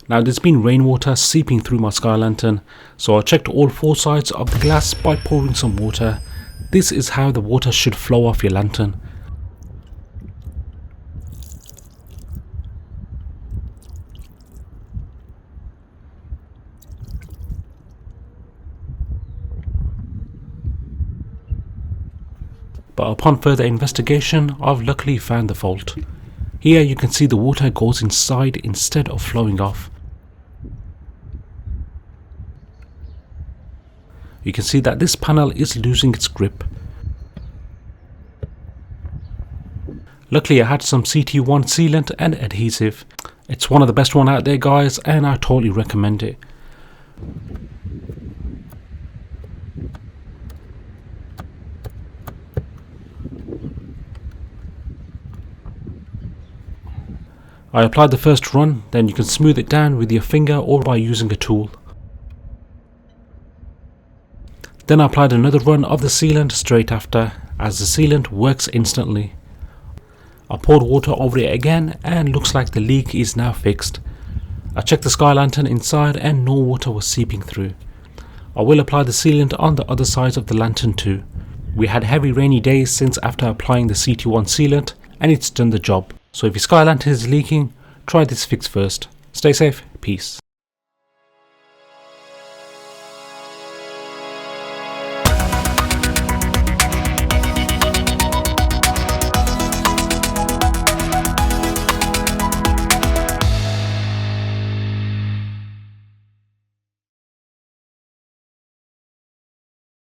Now there's been rainwater seeping through my sky lantern, so I checked all 4 sides of the glass by pouring some water. This is how the water should flow off your lantern. But upon further investigation, I've luckily found the fault. Here you can see the water goes inside instead of flowing off. You can see that this panel is losing its grip. Luckily I had some CT1 sealant and adhesive. It's one of the best one out there guys, and I totally recommend it. I applied the first run, then you can smooth it down with your finger or by using a tool. Then I applied another run of the sealant straight after, as the sealant works instantly. I poured water over it again and looks like the leak is now fixed. I checked the sky lantern inside and no water was seeping through. I will apply the sealant on the other sides of the lantern too. We had heavy rainy days since after applying the CT1 sealant, and it's done the job. So if your sky lantern is leaking, try this fix first. Stay safe, peace.